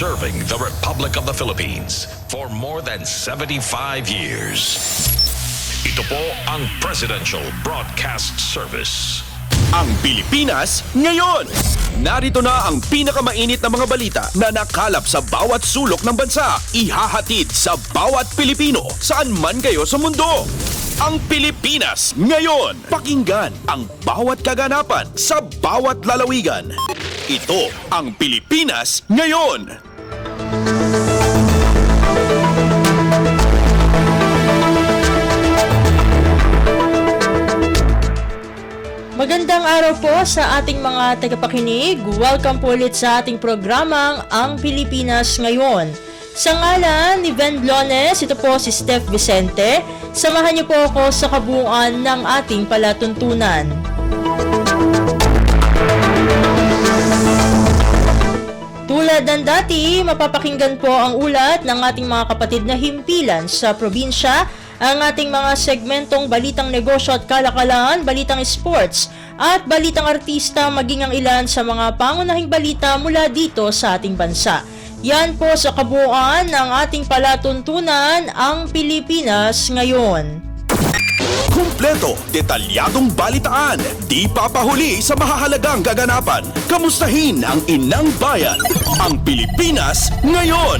serving the Republic of the Philippines for more than 75 years. Ito po ang Presidential Broadcast Service. Ang Pilipinas ngayon! Narito na ang pinakamainit na mga balita na nakalap sa bawat sulok ng bansa. Ihahatid sa bawat Pilipino saan man kayo sa mundo. Ang Pilipinas ngayon! Pakinggan ang bawat kaganapan sa bawat lalawigan. Ito ang Pilipinas ngayon! Magandang araw po sa ating mga tagapakinig. Welcome po ulit sa ating programang Ang Pilipinas Ngayon. Sa ngalan ni Ben Blones, ito po si Steph Vicente. Samahan niyo po ako sa kabuuan ng ating palatuntunan. Tulad ng dati, mapapakinggan po ang ulat ng ating mga kapatid na himpilan sa probinsya, ang ating mga segmentong balitang negosyo at kalakalan, balitang sports, at balitang artista maging ang ilan sa mga pangunahing balita mula dito sa ating bansa. Yan po sa kabuuan ng ating palatuntunan, ang Pilipinas ngayon. Kumpleto, detalyadong balitaan, di papahuli sa mahahalagang kaganapan. Kamustahin ang inang bayan, ang Pilipinas ngayon!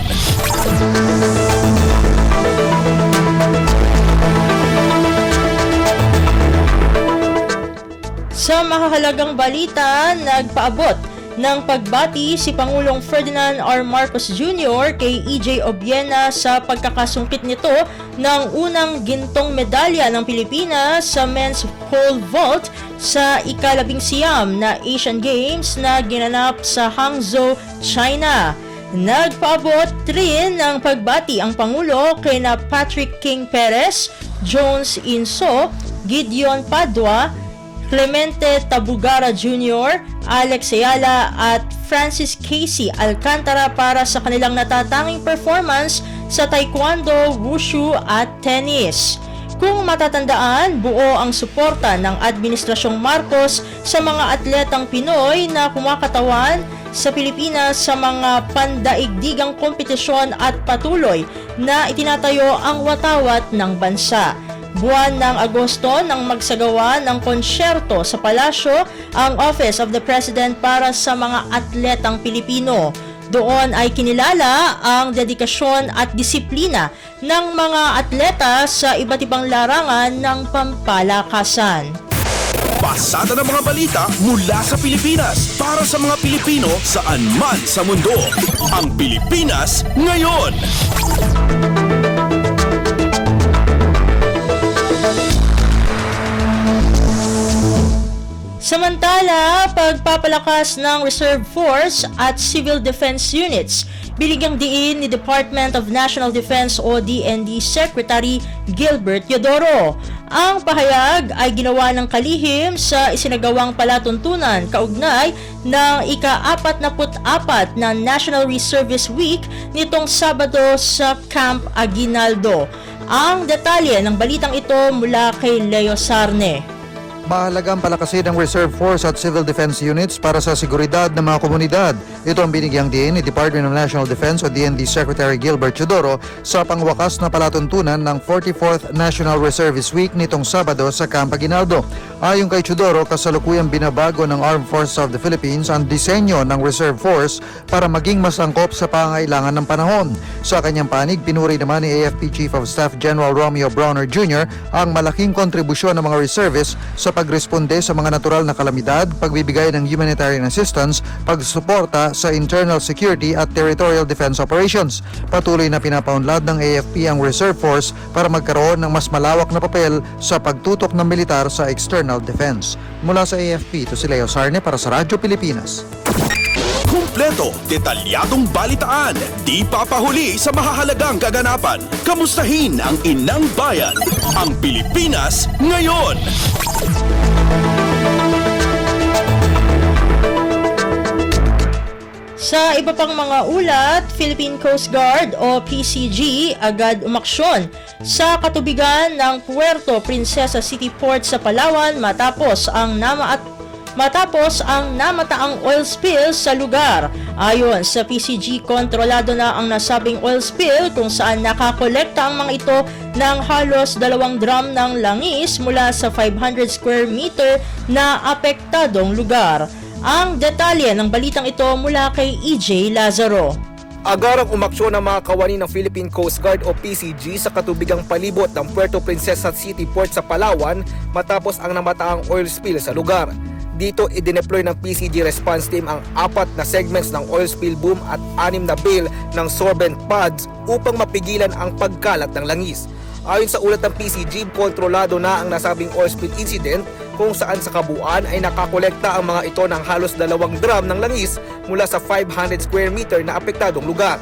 Sa mahahalagang balita, nagpaabot ng pagbati si Pangulong Ferdinand R. Marcos Jr. kay EJ Obiena sa pagkakasungkit nito ng unang gintong medalya ng Pilipinas sa men's pole vault sa ika-19 na Asian Games na ginanap sa Hangzhou, China. Nagpaabot rin ng pagbati ang Pangulo kay na Patrick King Perez, Jones Inso, Gideon Padua, Clemente Tabugara Jr., Alex Ayala at Francis Casey Alcantara para sa kanilang natatanging performance sa taekwondo, wushu at tennis. Kung matatandaan, buo ang suporta ng Administrasyong Marcos sa mga atletang Pinoy na kumakatawan sa Pilipinas sa mga pandaigdigang kompetisyon at patuloy na itinatayo ang watawat ng bansa. Buwan ng Agosto nang magsagawa ng konsyerto sa palasyo ang Office of the President para sa mga atletang Pilipino. Doon ay kinilala ang dedikasyon at disiplina ng mga atleta sa iba't ibang larangan ng pampalakasan. Pasada ng mga balita mula sa Pilipinas para sa mga Pilipino saan man sa mundo. Ang Pilipinas ngayon! Samantala, pagpapalakas ng Reserve Force at Civil Defense Units, binigyang diin ni Department of National Defense o DND Secretary Gilbert Teodoro. Ang pahayag ay ginawa ng kalihim sa isinagawang palatuntunan kaugnay ng ika-44 na National Reservist Week nitong Sabado sa Camp Aguinaldo. Ang detalye ng balitang ito mula kay Leo Sarne. Mahalagang palakasin ang Reserve Force at Civil Defense Units para sa seguridad ng mga komunidad. Ito ang binigyang diin ni Department of National Defense o DND Secretary Gilbert Teodoro sa pangwakas na palatuntunan ng 44th National Reservist Week nitong Sabado sa Camp Aguinaldo. Ayon kay Teodoro, kasalukuyang binabago ng Armed Forces of the Philippines ang disenyo ng Reserve Force para maging mas angkop sa pangailangan ng panahon. Sa kanyang panig, pinuri naman ni AFP Chief of Staff General Romeo Browner Jr. ang malaking kontribusyon ng mga reservists sa pagresponde sa mga natural na kalamidad, pagbibigay ng humanitarian assistance, pagsuporta sa internal security at territorial defense operations. Patuloy na pinapaunlad ng AFP ang Reserve Force para magkaroon ng mas malawak na papel sa pagtutok ng militar sa external defense. Mula sa AFP, ito si Leo Sarne para sa Radyo Pilipinas. Kumpleto, detalyadong balitaan, di papahuli sa mahahalagang kaganapan. Kamustahin ang inang bayan, ang Pilipinas ngayon! Sa iba pang mga ulat, Philippine Coast Guard o PCG agad umaksyon sa katubigan ng Puerto Princesa City Port sa Palawan matapos ang matapos ang namataang oil spill sa lugar. Ayon sa PCG, kontrolado na ang nasabing oil spill kung saan nakakolekta ang mga ito ng halos 2 drum ng langis mula sa 500 square meter na apektadong lugar. Ang detalye ng balitang ito mula kay EJ Lazaro. Agarang umaksyon ang mga kawani ng Philippine Coast Guard o PCG sa katubigang palibot ng Puerto Princesa City Port sa Palawan matapos ang namataang oil spill sa lugar. Dito idineploy ng PCG response team ang 4 na segments ng oil spill boom at 6 na bale ng sorbent pods upang mapigilan ang pagkalat ng langis. Ayon sa ulat ng PCG, kontrolado na ang nasabing oil spill incident kung saan sa kabuuan ay nakakolekta ang mga ito ng halos 2 drum ng langis mula sa 500 square meter na apektadong lugar.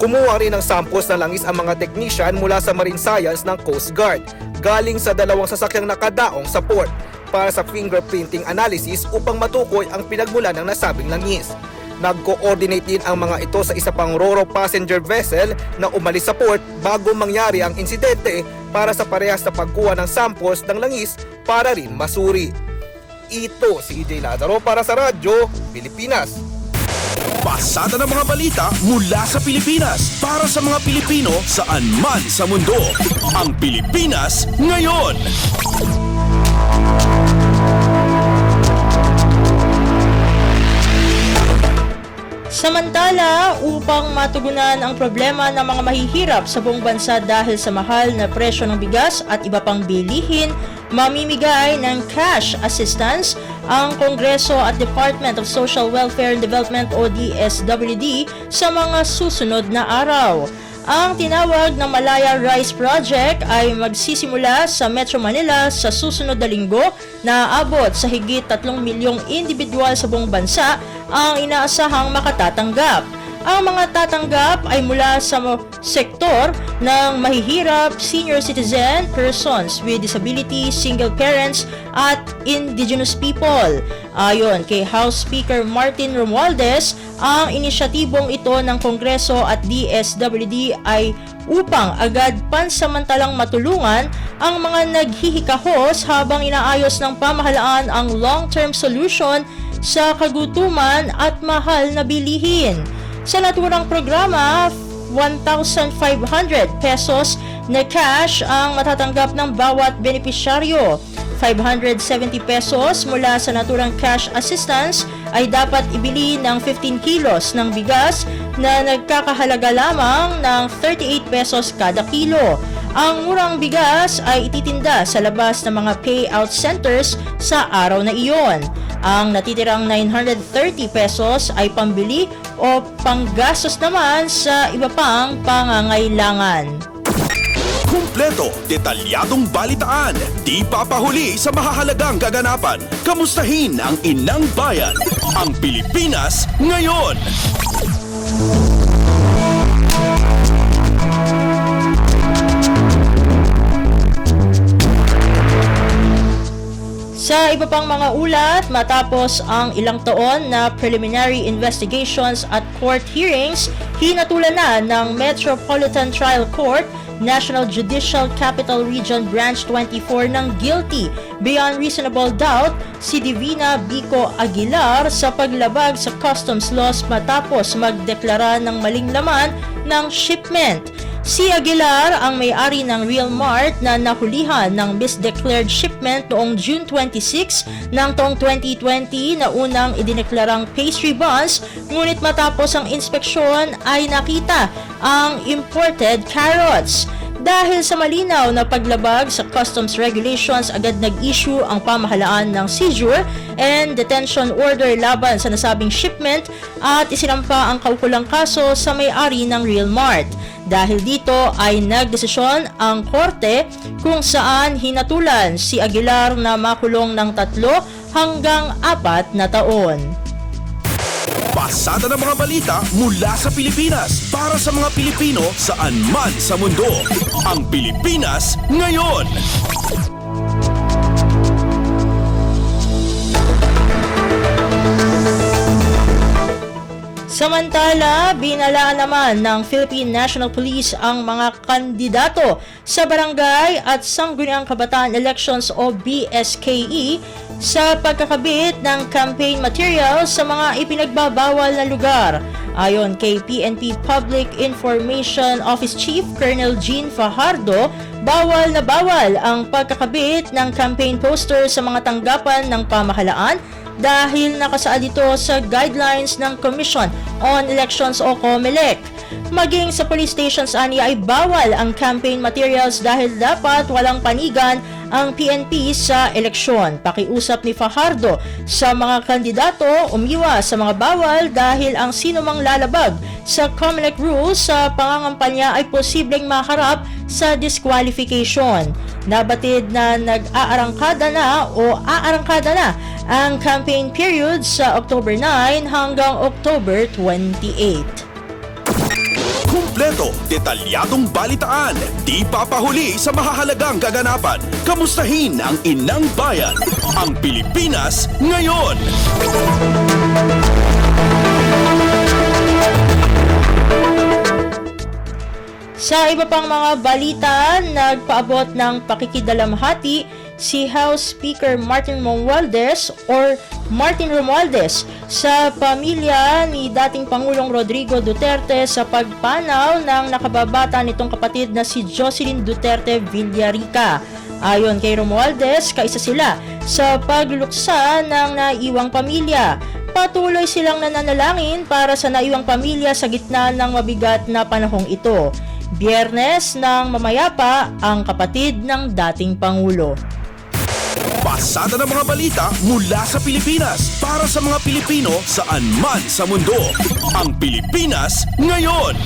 Kumuha rin ng samples ng langis ang mga technician mula sa Marine Science ng Coast Guard galing sa 2 sasakyang nakadaong sa port para sa fingerprinting analysis upang matukoy ang pinagmulan ng nasabing langis. Nag-coordinate din ang mga ito sa isa pang Ro-Ro passenger vessel na umalis sa port bago mangyari ang insidente para sa parehas na pagkuha ng samples ng langis para rin masuri. Ito si EJ Lazaro para sa Radyo Pilipinas. Pasada ng mga balita mula sa Pilipinas para sa mga Pilipino saan man sa mundo. Ang Pilipinas ngayon. Samantala, upang matugunan ang problema ng mga mahihirap sa buong bansa dahil sa mahal na presyo ng bigas at iba pang bilihin, mamimigay ng cash assistance ang Kongreso at Department of Social Welfare and Development o DSWD sa mga susunod na araw. Ang tinawag na Malaya Rice Project ay magsisimula sa Metro Manila sa susunod na linggo na aabot sa higit 3 milyong individual sa buong bansa ang inaasahang makatatanggap. Ang mga tatanggap ay mula sa sektor ng mahihirap, senior citizen, persons with disability, single parents, at indigenous people. Ayon kay House Speaker Martin Romualdez, ang inisyatibong ito ng Kongreso at DSWD ay upang agad pansamantalang matulungan ang mga naghihikahos habang inaayos ng pamahalaan ang long-term solution sa kagutuman at mahal na bilihin. Sa naturang programa, 1,500 pesos na cash ang matatanggap ng bawat benepisyaryo. 570 pesos mula sa naturang cash assistance ay dapat ibili ng 15 kilos ng bigas na nagkakahalaga lamang ng 38 pesos kada kilo. Ang murang bigas ay ititinda sa labas ng mga payout centers sa araw na iyon. Ang natitirang 930 pesos ay pambili o panggastos naman sa iba pang pangangailangan. Kumpleto, detalyadong balitaan, di papahuli sa mahahalagang kaganapan. Kamustahin ang inang bayan, ang Pilipinas ngayon. Sa iba pang mga ulat, matapos ang ilang taon na preliminary investigations at court hearings, hinatulan na ng Metropolitan Trial Court, National Judicial Capital Region Branch 24 ng guilty beyond reasonable doubt si Divina Bico Aguilar sa paglabag sa customs laws matapos magdeklara ng maling laman ng shipment. Si Aguilar ang may-ari ng Real Mart na nahulihan ng misdeclared shipment noong June 26 ng taong 2020 na unang idineklarang pastry buns, ngunit matapos ang inspeksyon ay nakita ang imported carrots. Dahil sa malinaw na paglabag sa customs regulations, agad nag-issue ang pamahalaan ng seizure and detention order laban sa nasabing shipment at isinampa ang kaukulang kaso sa may-ari ng Real Mart. Dahil dito ay nagdesisyon ang korte kung saan hinatulan si Aguilar na makulong ng 3 hanggang 4 na taon. Pasada ng mga balita mula sa Pilipinas para sa mga Pilipino saan man sa mundo. Ang Pilipinas ngayon. Samantala, binalaan naman ng Philippine National Police ang mga kandidato sa Barangay at Sangguniang Kabataan Elections o BSKE sa pagkakabit ng campaign materials sa mga ipinagbabawal na lugar. Ayon kay PNP Public Information Office Chief Colonel Jean Fajardo, bawal na bawal ang pagkakabit ng campaign poster sa mga tanggapan ng pamahalaan dahil nakasaad ito sa guidelines ng Commission on Elections o COMELEC. Maging sa police stations aniya ay bawal ang campaign materials dahil dapat walang panigan ang PNP sa eleksyon. Pakiusap ni Fajardo sa mga kandidato umiwas sa mga bawal dahil ang sinumang lalabag sa COMELEC rules sa pangangampanya ay posibleng maharap sa disqualification. Nabatid na nag-aarangkada na ang campaign period sa October 9 hanggang October 28. Kumpleto, detalyadong balitaan, di papahuli sa mahahalagang kaganapan. Kamustahin ang inang bayan, ang Pilipinas ngayon. Sa iba pang mga balita, nagpaabot ng pakikidalamhati si House Speaker Martin Romualdez sa pamilya ni dating Pangulong Rodrigo Duterte sa pagpanaw ng nakababata nitong kapatid na si Jocelyn Duterte Villarica. Ayon kay Romualdez, kaisa sila sa pagluluksa ng naiwang pamilya. Patuloy silang nananalangin para sa naiwang pamilya sa gitna ng mabigat na panahong ito. Biyernes nang mamayapa ang kapatid ng dating Pangulo. Pasada ng mga balita mula sa Pilipinas para sa mga Pilipino saan man sa mundo. Ang Pilipinas ngayon.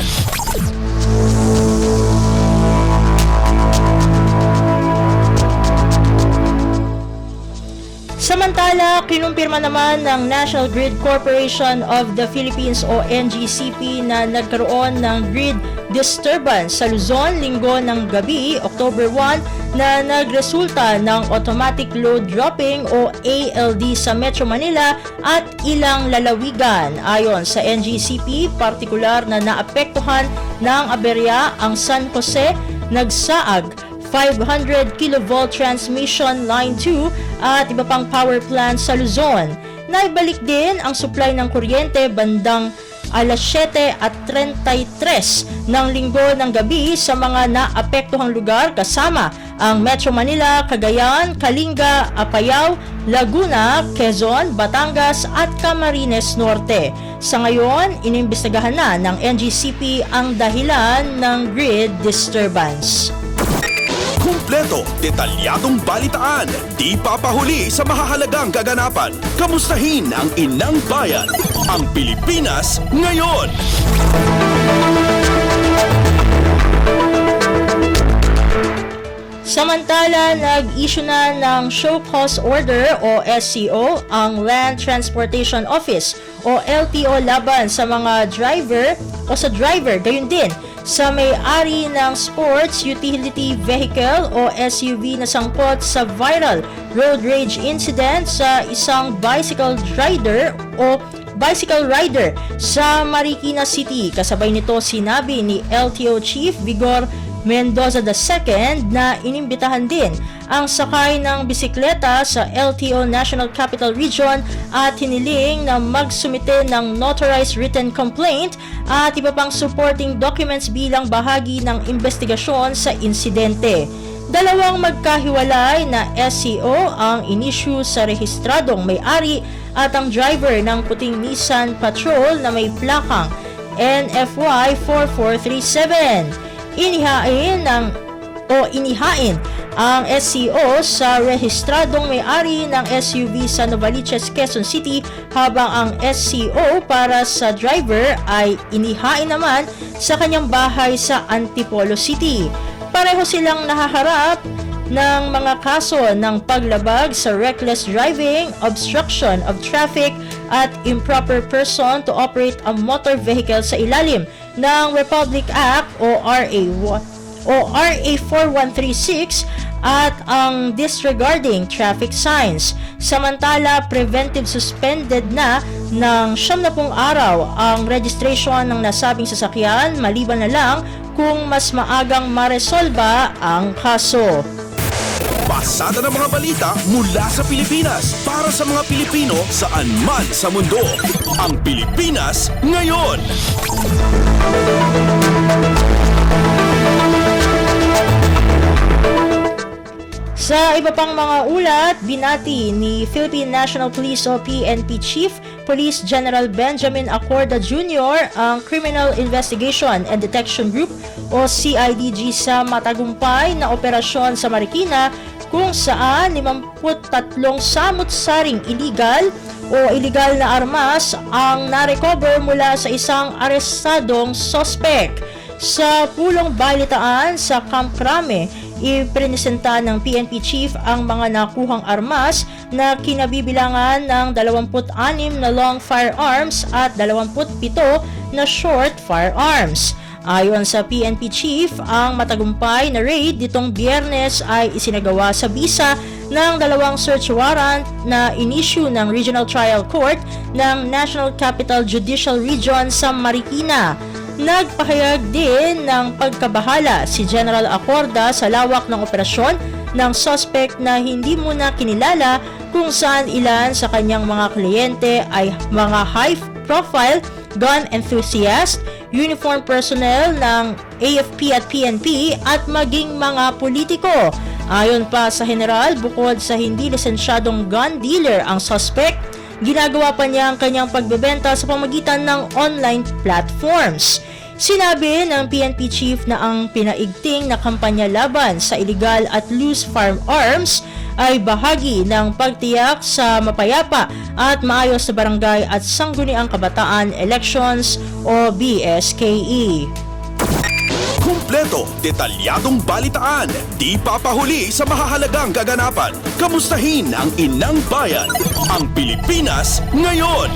Samantala, kinumpirma naman ng National Grid Corporation of the Philippines o NGCP na nagkaroon ng grid disturbance sa Luzon linggo ng gabi, October 1, na nagresulta ng automatic load dropping o ALD sa Metro Manila at ilang lalawigan. Ayon sa NGCP, partikular na naapektuhan ng aberya ang San Jose, Nagsaag, 500 kV transmission line 2 at iba pang power plant sa Luzon. Naibalik din ang supply ng kuryente bandang alas 7:33 ng linggo ng gabi sa mga naapektuhang lugar kasama ang Metro Manila, Cagayan, Kalinga, Apayao, Laguna, Quezon, Batangas at Camarines Norte. Sa ngayon, inimbestigahan na ng NGCP ang dahilan ng grid disturbance. Kumpleto, detalyadong balitaan, di papahuli sa mahahalagang kaganapan. Kamustahin ang inang bayan, ang Pilipinas ngayon. Samantala, nag-issue na ng Show Cause Order o SCO ang Land Transportation Office o LTO laban sa mga driver gayon din sa may-ari ng Sports Utility Vehicle o SUV na sangkot sa viral road rage incident sa isang bicycle rider sa Marikina City. Kasabay nito sinabi ni LTO Chief Vigor Mendoza II na inimbitahan din ang sakay ng bisikleta sa LTO National Capital Region at hiniling na magsumite ng notarized written complaint at iba pang supporting documents bilang bahagi ng investigasyon sa insidente. Dalawang magkahiwalay na SCO ang inisyu sa rehistradong may-ari at ang driver ng puting Nissan Patrol na may plakang NFY 4437. Inihain ang SCO sa rehistradong may-ari ng SUV sa Novaliches, Quezon City habang ang SCO para sa driver ay inihain naman sa kanyang bahay sa Antipolo City. Pareho silang nahaharap ng mga kaso ng paglabag sa reckless driving, obstruction of traffic at improper person to operate a motor vehicle sa ilalim ng Republic Act o RA 4136 at ang disregarding traffic signs. Samantala, preventive suspended na ng 90 araw ang registration ng nasabing sasakyan maliban na lang kung mas maagang maresolba ang kaso. Pasada ng mga balita mula sa Pilipinas para sa mga Pilipino saan man sa mundo. Ang Pilipinas Ngayon. Sa iba pang mga ulat, binati ni Philippine National Police o PNP Chief Police General Benjamin Acorda Jr. ang Criminal Investigation and Detection Group o CIDG sa matagumpay na operasyon sa Marikina kung saan 53 samut-saring illegal na armas ang narecover mula sa isang aresadong sospek. Sa pulong balitaan sa Camp Crame, ipresenta ng PNP Chief ang mga nakuhang armas na kinabibilangan ng 26 na long firearms at 27 na short firearms. Ayon sa PNP Chief, ang matagumpay na raid nitong Biyernes ay isinagawa sa bisa ng 2 search warrant na inisyu ng Regional Trial Court ng National Capital Judicial Region sa Marikina. Nagpahayag din ng pagkabahala si General Acorda sa lawak ng operasyon ng suspect na hindi muna kinilala kung saan ilan sa kanyang mga kliyente ay mga high-profile gun enthusiast, uniform personnel ng AFP at PNP at maging mga politiko. Ayon pa sa general, bukod sa hindi lisensyadong gun dealer ang suspect, ginagawa pa niya ang kanyang pagbebenta sa pamamagitan ng online platforms. Sinabi ng PNP Chief na ang pinaigting na kampanya laban sa illegal at loose firearms ay bahagi ng pagtiyak sa mapayapa at maayos na barangay at sangguniang kabataan elections o BSKE. Kumpleto, detalyadong balitaan, di papahuli sa mahahalagang kaganapan. Kamustahin ang inang bayan, ang Pilipinas Ngayon.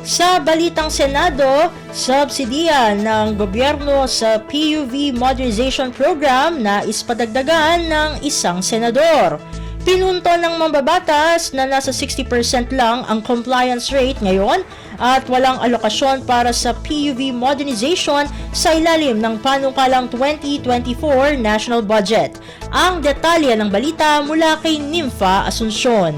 Sa balitang Senado, subsidiya ng gobyerno sa PUV Modernization Program na ispadagdagan ng isang senador. Pinunto ng mambabatas na nasa 60% lang ang compliance rate ngayon at walang alokasyon para sa PUV modernization sa ilalim ng panukalang 2024 national budget. Ang detalye ng balita mula kay Nympha Asuncion.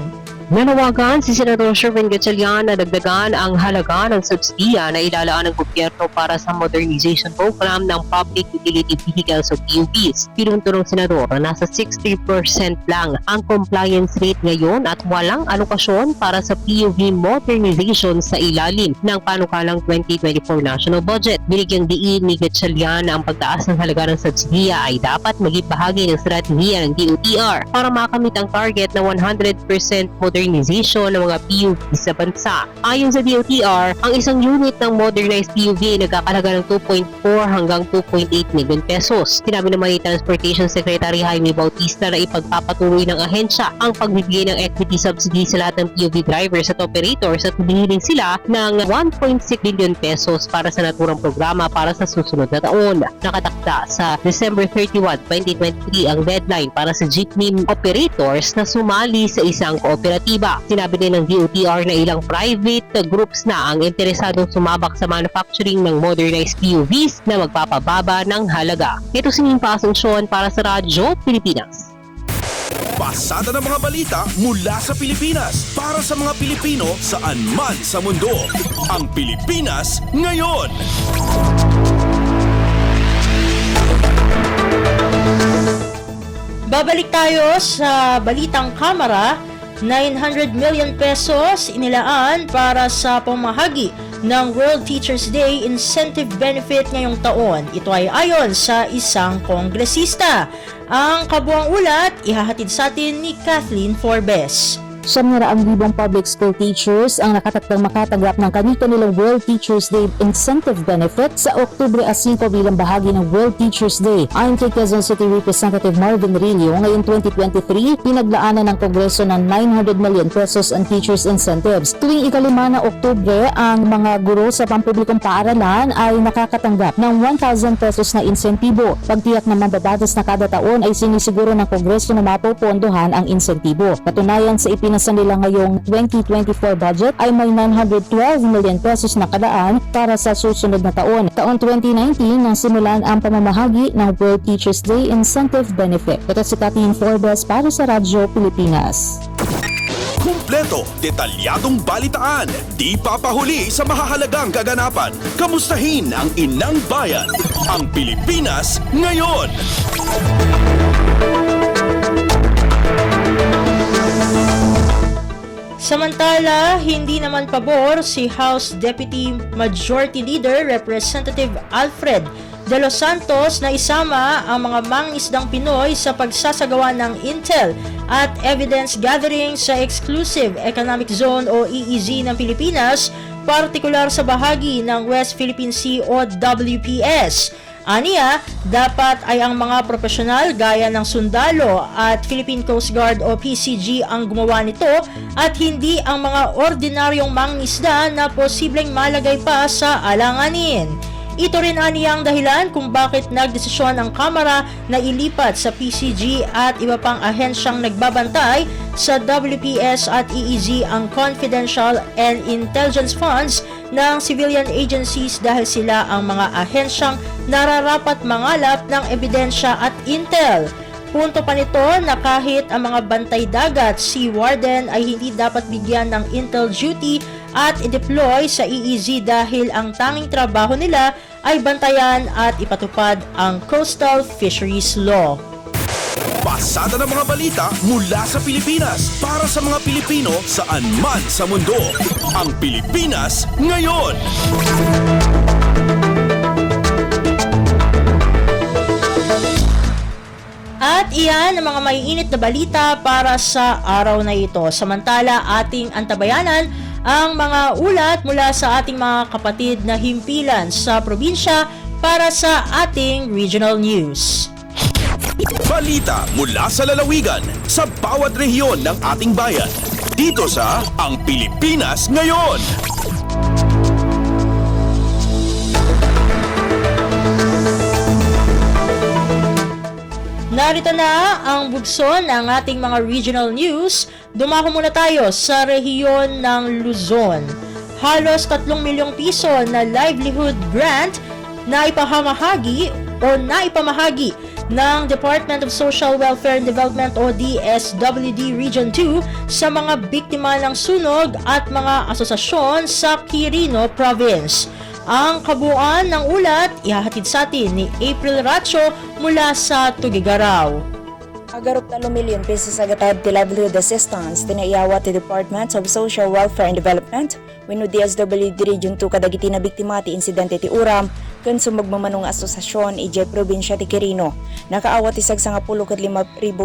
Nanawagan si Senador Sherwin Gatchalian na dagdagan ang halaga ng subsidiya na ilalaan ng gobyerno para sa modernization program ng public utility vehicles o PUVs. Pinunto ng Senador na nasa 60% lang ang compliance rate ngayon at walang alokasyon para sa PUV modernization sa ilalim ng panukalang 2024 national budget. Binigyang diin ni Gatchalian na ang pagtaas ng halaga ng subsidiya ay dapat maging bahagi ng estratehiya ng DOTR para makamit ang target na 100% modernization ng mga PUV sa bansa. Ayon sa DOTR, ang isang unit ng modernized PUV ay nagkakalaga ng 2.4 hanggang 2.8 million pesos. Sinabi naman ni Transportation Secretary Jaime Bautista na ipagpapatuloy ng ahensya ang pagbibigay ng equity subsidy sa lahat ng PUV drivers at operators at humihiling sila ng 1.6 billion pesos para sa naturang programa para sa susunod na taon. Nakatakda sa December 31, 2023 ang deadline para sa jeepney operators na sumali sa isang kooperatiba. Sinabi din ng DOTR na ilang private groups na ang interesadong sumabak sa manufacturing ng modernized PUVs na magpapababa ng halaga. Ito si Nympha Asuncion para sa Radyo Pilipinas. Pasada ng mga balita mula sa Pilipinas para sa mga Pilipino saan man sa mundo. Ang Pilipinas Ngayon. Babalik tayo sa balitang kamera. 900 million pesos inilaan para sa pamahagi ng World Teachers Day Incentive Benefit ngayong taon. Ito ay ayon sa isang kongresista. Ang kabuang ulat ihahatid sa atin ni Kathleen Forbes. 700,000 public school teachers ang nakatakdang makatanggap ng kani-kanilang World Teachers Day Incentive Benefit sa Oktubre 5 bilang bahagi ng World Teachers Day. Ayon kay Quezon City Representative Marvin Rillo, ngayong 2023, pinaglaanan ng Kongreso ng 900 million pesos ang teachers incentives. Tuwing ika-5 na Oktubre, ang mga guro sa pampublikong paaralan ay nakakatanggap ng 1,000 pesos na insentibo. Pagtiyak na mambabatas na kada taon ay sinisiguro ng Kongreso na mapopondohan ang insentibo. Katunayan sa ipinasa nila ngayong 2024 budget ay may 912 million pesos na kalaan para sa susunod na taon. Taon 2019 nang simulan ang pamamahagi ng World Teachers Day Incentive Benefit. Ito si Kathleen Forbes para sa Radyo Pilipinas. Kumpleto, detalyadong balitaan, di papahuli sa mahahalagang kaganapan. Kamustahin ang inang bayan, ang Pilipinas ngayon. Samantala, hindi naman pabor si House Deputy Majority Leader Representative Alfred De Los Santos na isama ang mga mangingisdang Pinoy sa pagsasagawa ng intel at evidence gathering sa Exclusive Economic Zone o EEZ ng Pilipinas, partikular sa bahagi ng West Philippine Sea o WPS. Aniya, dapat ay ang mga profesional gaya ng sundalo at Philippine Coast Guard o PCG ang gumawa nito at hindi ang mga ordinaryong mangingisda na posibleng malagay pa sa alanganin. Ito rin aniyang dahilan kung bakit nagdesisyon ang Kamara na ilipat sa PCG at iba pang ahensyang nagbabantay sa WPS at EEZ ang confidential and intelligence funds ng civilian agencies dahil sila ang mga ahensyang nararapat mangalap ng ebidensya at intel. Punto pa nito na kahit ang mga bantay dagat, sea warden ay hindi dapat bigyan ng intel duty at i-deploy sa EEZ dahil ang tanging trabaho nila ay bantayan at ipatupad ang Coastal Fisheries Law. Pasada ng mga balita mula sa Pilipinas para sa mga Pilipino saan man sa mundo. Ang Pilipinas ngayon. At iyan ang mga maiinit na balita para sa araw na ito. Samantala, ating antabayanan ang mga ulat mula sa ating mga kapatid na himpilan sa probinsya para sa ating regional news. Balita mula sa lalawigan sa bawat rehiyon ng ating bayan. Dito sa Ang Pilipinas Ngayon. Narito na ang bugso ng ating mga regional news. Dumako muna tayo sa rehiyon ng Luzon. Halos 3 milyong piso na livelihood grant na ipamahagi ng Department of Social Welfare and Development o DSWD Region 2 sa mga biktima ng sunog at mga asosasyon sa Quirino Province. Ang kabuuan ng ulat ihahatid sa atin ni April Racho mula sa Tugigaraw. Agarop 3 milyon pesos agatad ti livelihood assistance tinaiyawa ti Department of Social Welfare and Development wenno DSWD Region 2 kadagiti na biktima ti insidente ti Uram ken sumagmamanong asosasyon ijay probinsya ti Quirino. Nakaawat ti 65,000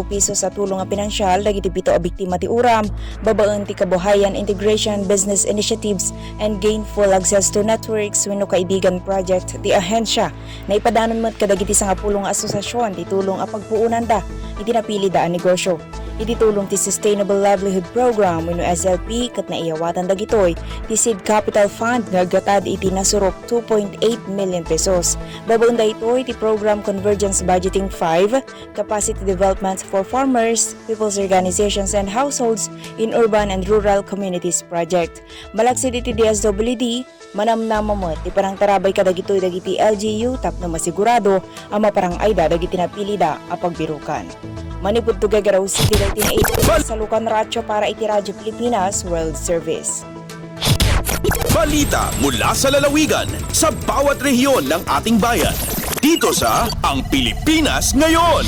pesos sa tulong nga pinansyal dagiti 7 a biktima ti Uram, babaen ti kabuhayan integration business initiatives and gainful access to networks wenno kaibigan project ti ahensya na ipadanon met kadagiti 10 nga asosasyon ti tulong a pagpuunan da itinapili da ang negosyo. Ititulong ti Sustainable Livelihood Program wenno SLP ket naiyawatan dagitoy ti Seed Capital Fund nga gatad iti nasurok 2.8 million pesos. Babaen daytoy ti Program Convergence Budgeting 5 Capacity Development for Farmers, People's Organizations and Households in Urban and Rural Communities Project. Malaksid iti DSWD manamnamamot ti parang tarabay kadagitoy dagiti LGU tapno masigurado ang maparang ayda dagiti napili da a pagbirukan. Manipud to Gagaraw City 1980 sa Lucan Racho para iti Radyo Pilipinas World Service. Balita mula sa lalawigan sa bawat rehiyon ng ating bayan. Dito sa Ang Pilipinas Ngayon.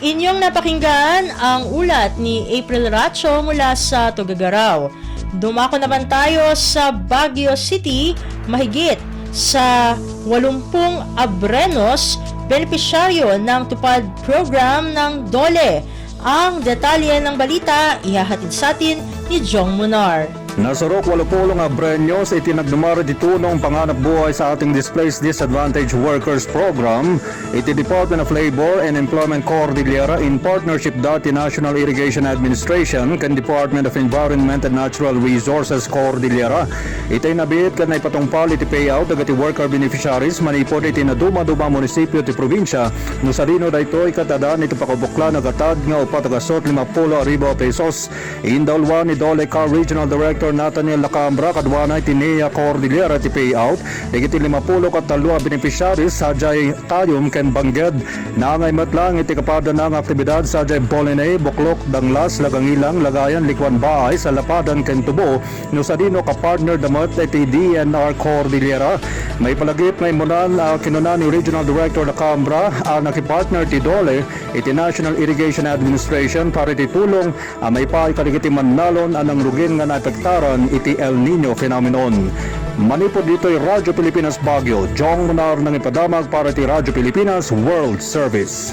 Inyong napakinggan ang ulat ni April Racho mula sa Tugigaraw. Dumako naman tayo sa Baguio City, mahigit sa 80 abrenos benepisyaryo ng tupad program ng DOLE. Ang detalye ng balita ihahatid sa atin ni Jong Munar. Nasurok 80 nga brenyos itinagdumari titunong panganap buhay sa ating Displaced Disadvantaged Workers Program iti Department of Labor and Employment Cordillera in partnership dati National Irrigation Administration kan Department of Environment and Natural Resources Cordillera. Itay nabit kan na ipatungpal iti payout dagati worker beneficiaries manipod iti naduma-duma munisipyo ti probinsya no sarino daytoy katadaan iti pakabukla nagatad nga upatagasot 50,000 pesos. Indalwa ni Dole Car Regional Director Nathaniel Lacambra kadwana iti NEA Cordillera ti payout digiti 50 katalwa beneficiaries sajay tayom ken bangged nangay matlang iti kapada ng aktibidad sajay Bolinay, Buklok, Danglas, Lagangilang, Lagayan, Likwan Bahay sa Lapadan ken Tubo no sadino ka-partner damat iti DNR Cordillera. May palagip na imunan kinunan ni Regional Director Lacambra nakipartner ti Dole iti National Irrigation Administration para iti tulong may paikaligiti manalon anang rugin nga naapektaran iti El Nino phenomenon. Manipod dito'y Radyo Pilipinas Baguio, Jong Monar ng ipadamag para iti Radyo Pilipinas World Service.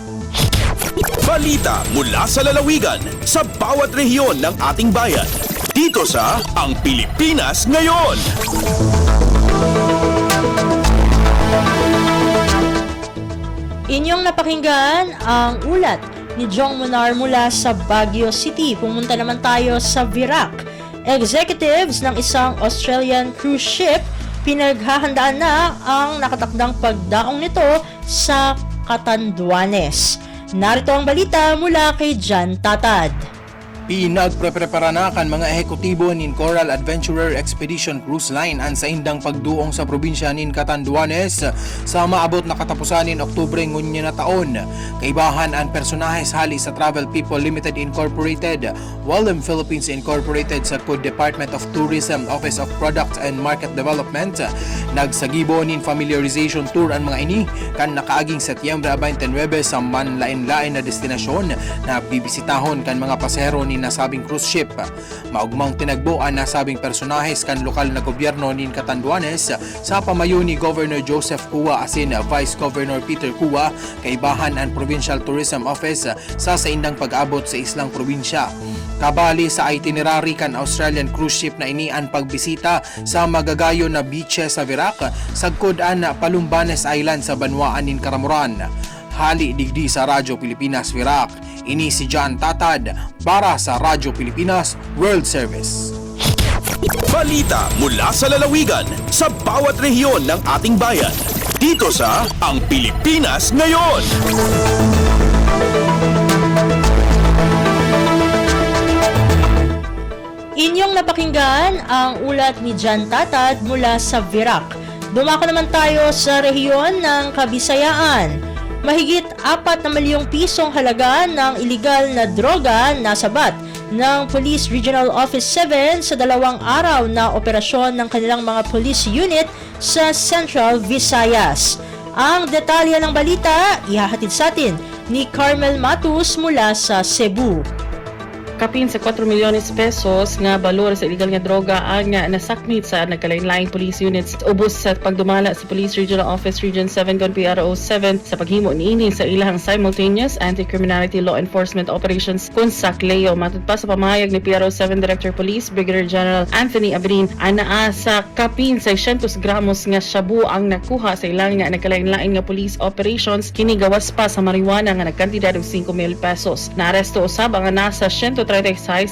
Balita mula sa lalawigan sa bawat rehiyon ng ating bayan. Dito sa Ang Pilipinas Ngayon. Inyong napakinggan ang ulat ni Jong Monar mula sa Baguio City. Pumunta naman tayo sa Virac. Executives ng isang Australian cruise ship pinaghahandaan na ang nakatakdang pagdaong nito sa Catanduanes. Narito ang balita mula kay Jan Tatad. Pinagpreprepara na kan mga ehekutibo nin Coral Adventurer Expedition Cruise Line ang sa indang pagduong sa probinsya nin Catanduanes sa maabot na katapusan nin Oktubre ngunya na taon. Kaibahan ang personahe hali sa Travel People Limited Incorporated, Walem Philippines Incorporated sa COD Department of Tourism Office of Product and Market Development. Nagsagibo nin familiarization tour ang mga ini kan nakaaging Setyembre 29 sa manlain-lain na destinasyon na bibisitahon kan mga pasahero ni nasabing cruise ship. Maugmang tinagbo ang nasabing personahes kan lokal na gobyerno nin Catanduanes sa pamayo ni Governor Joseph Cua asin Vice Governor Peter Cua kaibahan ang Provincial Tourism Office sa indang pag-abot sa islang probinsya. Kabali sa itinerary kan Australian cruise ship na ini ang pagbisita sa magagayo na beaches sa Virac, sagkod an Palumbanes Island sa Banwaan nin Karamuran. Hali digdi sa Radyo Pilipinas Virac. Ini si John Tatad para sa Radyo Pilipinas World Service. Balita mula sa lalawigan sa bawat rehiyon ng ating bayan. Dito sa Ang Pilipinas Ngayon. Inyong napakinggan ang ulat ni Jan Tatad mula sa Virac. Dumako naman tayo sa rehiyon ng Kabisayaan. Mahigit 4 na milyong pisong halaga ng iligal na droga nasabat ng Police Regional Office 7 sa 2 araw na operasyon ng kanilang mga police unit sa Central Visayas. Ang detalye ng balita ihahatid sa atin ni Carmel Matus mula sa Cebu. Kapin sa 4 milyones pesos nga balor sa illegal nga droga ang nasakmit sa nagkalain-laing police units ubos sa pagdumala sa Police Regional Office Region 7 kon PRO 7 sa paghimo niini sa ilahang simultaneous anti-criminality law enforcement operations kun SACLEO. Matod pa sa pamahayag ni PRO 7 Director Police Brigadier General Anthony Abrin, anaa sa kapin 600 gramos nga shabu ang nakuha sa ilang nga nagkalain-laing nga police operations kini gawas pa sa marijuana nga nagkantidad og 5,000 pesos. Naaresto usab ang nasa 136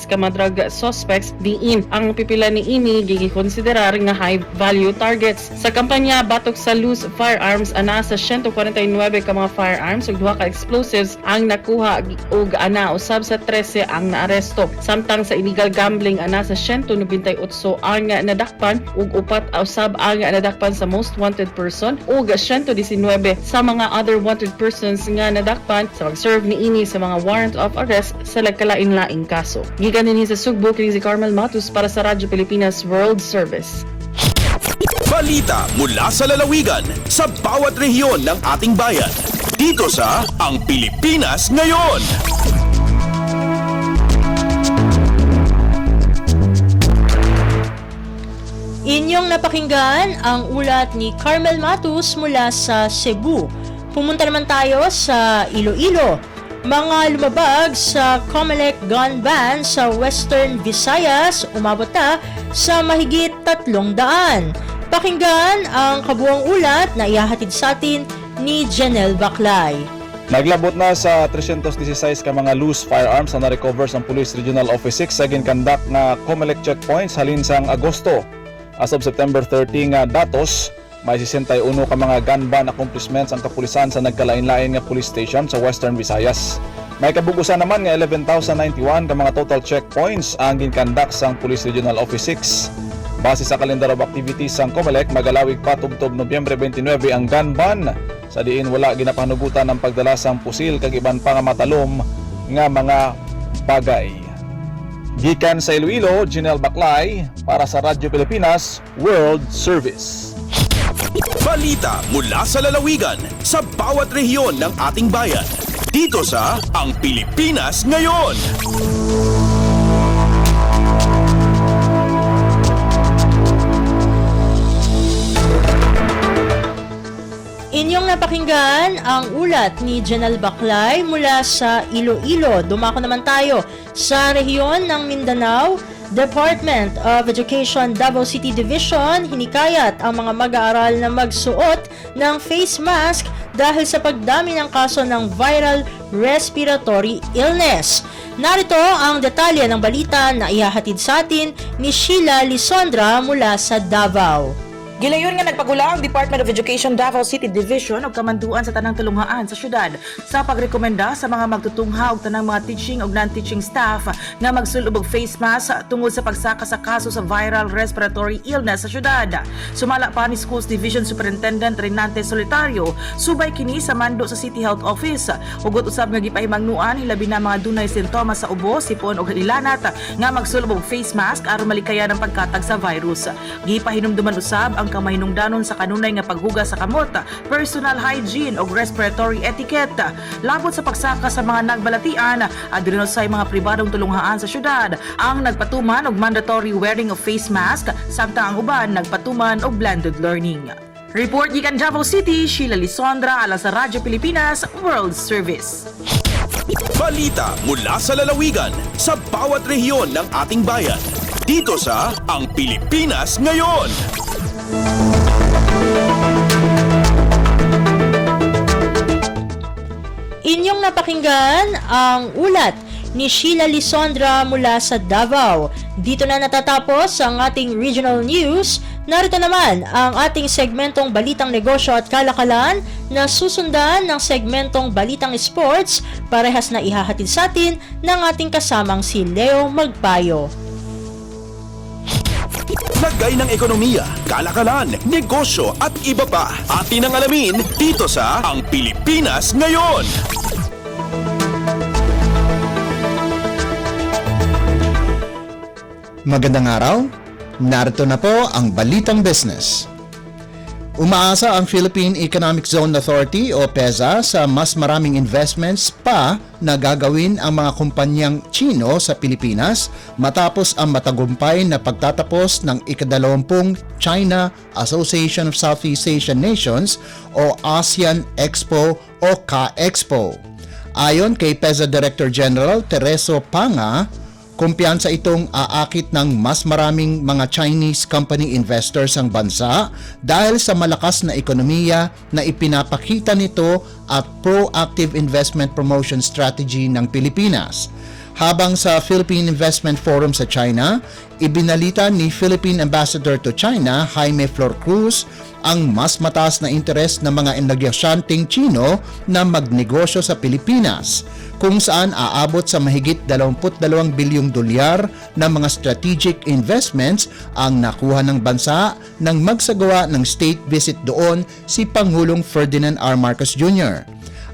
ka mga drug suspects diin ang pipila ni ini gikonsiderar nga high value targets. Sa kampanya batok sa loose firearms ana sa 149 ka mga firearms ug 2 ka explosives ang nakuha ug ana usab sa 13 ang naaresto. Samtang sa illegal gambling ana sa 198 ang nadakpan ug 4 usab ang nadakpan sa most wanted person ug 119 sa mga other wanted persons nga nadakpan sa pag-serve ni ini sa mga warrant of arrest sa nagkalain-laing kaso. Gikan dinhi sa Sugbo kini si Carmel Matus para sa Radyo Pilipinas World Service. Balita mula sa lalawigan sa bawat rehiyon ng ating bayan. Dito sa Ang Pilipinas Ngayon. Inyong napakinggan ang ulat ni Carmel Matus mula sa Cebu. Pumunta naman tayo sa Iloilo. mga lumabag sa COMELEC gun ban sa Western Visayas umabot na sa mahigit 300. Pakinggan ang kabuang ulat na ihahatid sa atin ni Janelle Baclay. Naglabot na sa 316 ka mga loose firearms na na-recover sa Police Regional Office 6 sa ginkandak na COMELEC checkpoints halin sang Agosto. As of September 30 nga datos, may 61 ka mga gun ban accomplishments ang kapulisan sa nagkalain-lain nga police station sa Western Visayas. May kabugusan naman nga 11,091 ka mga total checkpoints ang ginkandak sa Police Regional Office 6. Base sa calendar of activities sang COMELEC, magalawig pa tubtob Nobyembre 29 ang gun ban. Sa diin wala ginapanugutan ng pagdala sang pusil kag iban pa nga matalom nga mga bagay. Gikan sa Iloilo, Janelle Baclay para sa Radyo Pilipinas World Service. Balita mula sa lalawigan sa bawat rehiyon ng ating bayan. Dito sa Ang Pilipinas Ngayon. Inyong napakinggan ang ulat ni Janelle Baclay mula sa Iloilo. Dumako naman tayo sa rehiyon ng Mindanao. Department of Education Davao City Division hinikayat ang mga mag-aaral na magsuot ng face mask dahil sa pagdami ng kaso ng viral respiratory illness. Narito ang detalye ng balita na ihahatid sa atin ni Sheila Lisondra mula sa Davao. Gilayon nga nagpagula ang Department of Education Davao City Division og kamanduan sa tanang tulunghaan sa syudad sa pagrekomenda sa mga magtutungha og tanang mga teaching og non-teaching staff nga magsulod og face mask tungod sa pagsaka sa kaso sa viral respiratory illness sa syudad. Sumala pa ni Schools Division Superintendent Renante Solitario subay kini sa mando sa City Health Office. Ugot usab nga gipahimangnuan hilabi na mga dunay sintomas sa ubo, sipon og ilanat nga magsulod og face mask aron malikayan ang pagkatag sa virus. Gipahinumduman usab ang kamahinungdanon sa kanunay nga paghugas sa kamot, personal hygiene ug respiratory etiquette. Labot sa pagsaka sa mga nagbalatian, adino sa mga pribadong tulunghaan sa syudad ang nagpatuman og mandatory wearing of face mask samtang ang uban nagpatuman og blended learning. Report gikan Davao City, Sheila Lisondra alang sa Radyo Pilipinas World Service. Balita mula sa lalawigan sa bawat rehiyon ng ating bayan. Dito sa Ang Pilipinas Ngayon. Inyong napakinggan ang ulat ni Sheila Lisondra mula sa Davao. Dito na natatapos ang ating regional news. Narito naman ang ating segmentong Balitang Negosyo at Kalakalan na susundan ng segmentong Balitang Sports, parehas na ihahatid sa atin ng ating kasamang si Leo Magpayo. Lagay ng ekonomiya, kalakalan, negosyo at iba pa. Atin ang alamin dito sa Ang Pilipinas Ngayon. Magandang araw, narito na po ang Balitang Business. Umaasa ang Philippine Economic Zone Authority o PEZA sa mas maraming investments pa na gagawin ang mga kumpanyang Chino sa Pilipinas matapos ang matagumpay na pagtatapos ng ika-20 China Association of Southeast Asian Nations o ASEAN Expo o Ka-Expo. Ayon kay PEZA Director General Tereso Panga, kumpiyansa itong aakit ng mas maraming mga Chinese company investors ang bansa dahil sa malakas na ekonomiya na ipinapakita nito at proactive investment promotion strategy ng Pilipinas. Habang sa Philippine Investment Forum sa China, ibinalita ni Philippine Ambassador to China, Jaime Flor Cruz, ang mas mataas na interes ng mga negosyanteng Chino na magnegosyo sa Pilipinas, kung saan aabot sa mahigit 22 bilyong dolyar na mga strategic investments ang nakuha ng bansa nang magsagawa ng state visit doon si Pangulong Ferdinand R. Marcos Jr.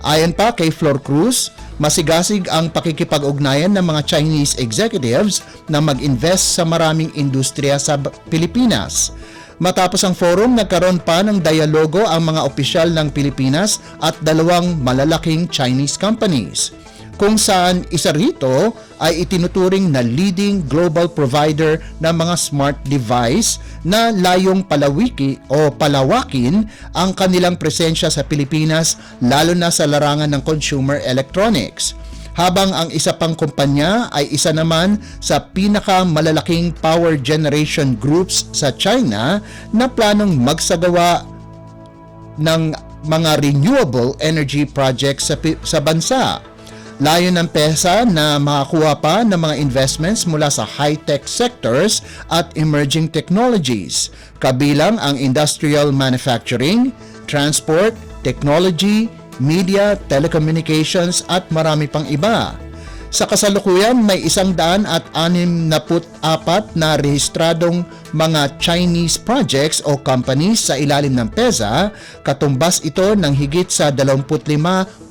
Ayon pa kay Flor Cruz, masigasig ang pakikipag-ugnayan ng mga Chinese executives na mag-invest sa maraming industriya sa Pilipinas. Matapos ang forum, nagkaroon pa ng dialogo ang mga opisyal ng Pilipinas at dalawang malalaking Chinese companies. kung saan isa rito ay itinuturing na leading global provider ng mga smart device na layong palawakin ang kanilang presensya sa Pilipinas lalo na sa larangan ng consumer electronics. Habang ang isa pang kumpanya ay isa naman sa pinakamalalaking power generation groups sa China na planong magsagawa ng mga renewable energy projects sa bansa. Layo ng PEZA na makakuha pa ng mga investments mula sa high-tech sectors at emerging technologies, kabilang ang industrial manufacturing, transport, technology, media, telecommunications at marami pang iba. Sa kasalukuyan, may 164 na rehistradong mga Chinese projects o companies sa ilalim ng PEZA, katumbas ito ng higit sa 25.8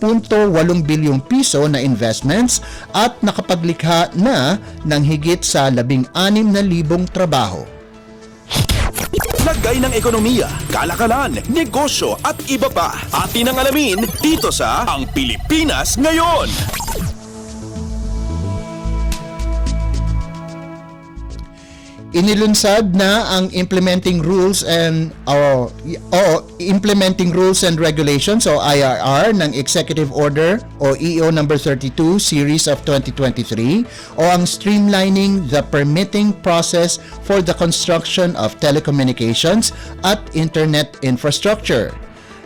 bilyong piso na investments at nakapaglikha na ng higit sa 16,000 trabaho. Lagay ng ekonomiya, kalakalan, negosyo at iba pa. Atin ang alamin dito sa Ang Pilipinas Ngayon. Inilunsad na ang implementing rules and regulations o IRR ng Executive Order o EO number 32 series of 2023 o ang streamlining the permitting process for the construction of telecommunications at internet infrastructure.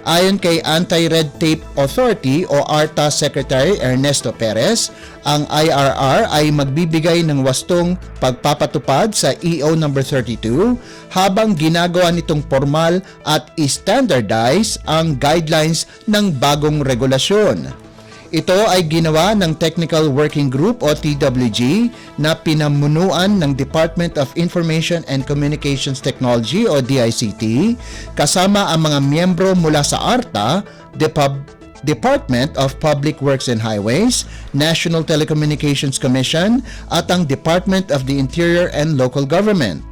Ayon kay Anti-Red Tape Authority o ARTA Secretary Ernesto Perez, ang IRR ay magbibigay ng wastong pagpapatupad sa EO number 32 habang ginagawa nitong formal at standardize ang guidelines ng bagong regulasyon. Ito ay ginawa ng Technical Working Group o TWG na pinamunuan ng Department of Information and Communications Technology o DICT kasama ang mga miyembro mula sa ARTA, Department of Public Works and Highways, National Telecommunications Commission at ang Department of the Interior and Local Government.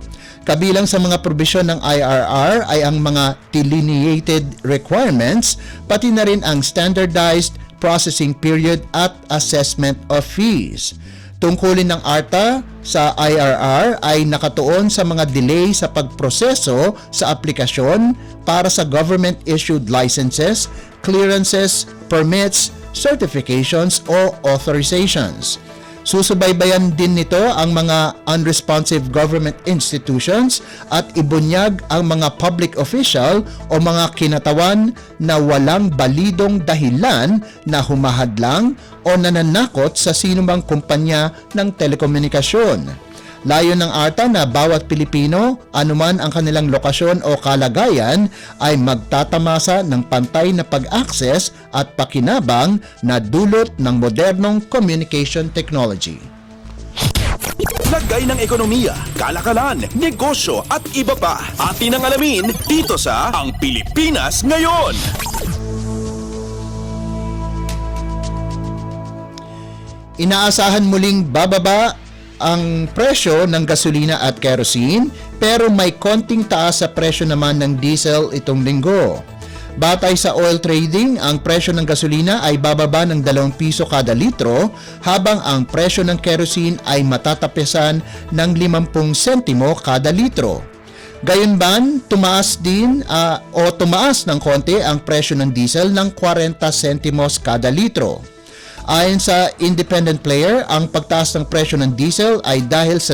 Kabilang sa mga probisyon ng IRR ay ang mga delineated requirements, pati na rin ang standardized processing period at assessment of fees. Tungkulin ng ARTA sa IRR ay nakatuon sa mga delay sa pagproseso sa aplikasyon para sa government-issued licenses, clearances, permits, certifications o authorizations. Susubaybayan din nito ang mga unresponsive government institutions at ibunyag ang mga public official o mga kinatawan na walang balidong dahilan na humahadlang o nananakot sa sinumang kumpanya ng telekomunikasyon. Layo ng ARTA na bawat Pilipino, anuman ang kanilang lokasyon o kalagayan, ay magtatamasa ng pantay na pag-access at pakinabang na dulot ng modernong communication technology. Lagay ng ekonomiya, kalakalan, negosyo at iba pa. Atin ang alamin dito sa Ang Pilipinas Ngayon. Inaasahan muling bababa ang presyo ng gasolina at kerosene pero may konting taas sa presyo naman ng diesel itong linggo. Batay sa oil trading, ang presyo ng gasolina ay bababa ng 2 piso kada litro habang ang presyo ng kerosene ay matatapisan ng 50 sentimo kada litro. Gayunman, tumaas ng konti ang presyo ng diesel ng 40 sentimos kada litro. Ayon sa independent player, ang pagtaas ng presyo ng diesel ay dahil sa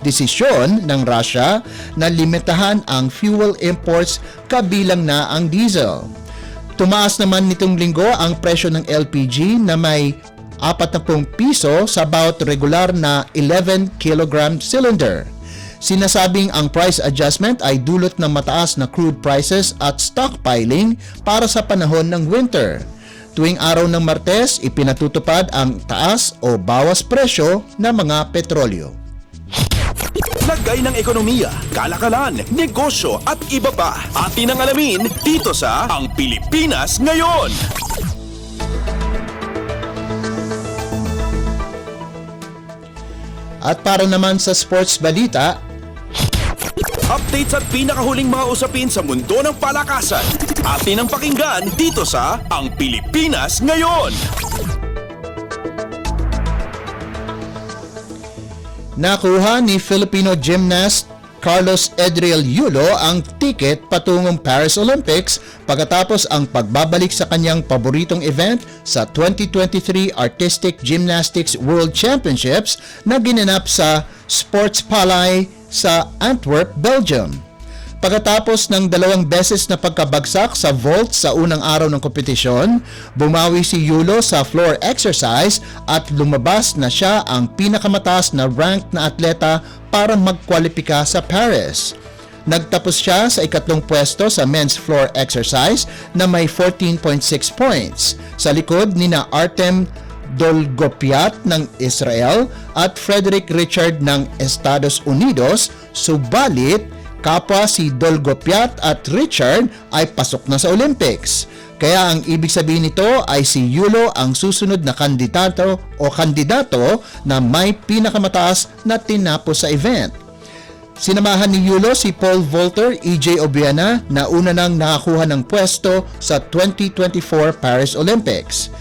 desisyon ng Russia na limitahan ang fuel imports kabilang na ang diesel. Tumaas naman nitong linggo ang presyo ng LPG na may 40 piso sa bawat regular na 11 kilogram cylinder. Sinasabing ang price adjustment ay dulot ng mataas na crude prices at stockpiling para sa panahon ng winter. Tuwing araw ng Martes, ipinatutupad ang taas o bawas presyo ng mga petrolyo. Lagay ng ekonomiya, kalakalan, negosyo at iba pa. Atin ang alamin dito sa Ang Pilipinas Ngayon. At para naman sa sports balita, updates at pinakahuling mga usapin sa mundo ng palakasan. Atin ang pakinggan dito sa Ang Pilipinas Ngayon. Nakuha ni Filipino gymnast Carlos Edriel Yulo ang ticket patungong Paris Olympics pagkatapos ang pagbabalik sa kanyang paboritong event sa 2023 Artistic Gymnastics World Championships na ginanap sa Sportspalais sa Antwerp, Belgium. Pagkatapos ng 2 beses na pagkabagsak sa vault sa unang araw ng kompetisyon, bumawi si Yulo sa floor exercise at lumabas na siya ang pinakamataas na ranked na atleta para magkwalipika sa Paris. Nagtapos siya sa ikatlong pwesto sa men's floor exercise na may 14.6 points, sa likod nina Artem Dolgopiat ng Israel at Frederick Richard ng Estados Unidos, subalit kapwa si Dolgopiat at Richard ay pasok na sa Olympics. Kaya ang ibig sabihin nito ay si Yulo ang susunod na kandidato na may pinakamataas na tinapos sa event. Sinamahan ni Yulo si Paul Volter, EJ Obiena na una nang nakakuha ng pwesto sa 2024 Paris Olympics.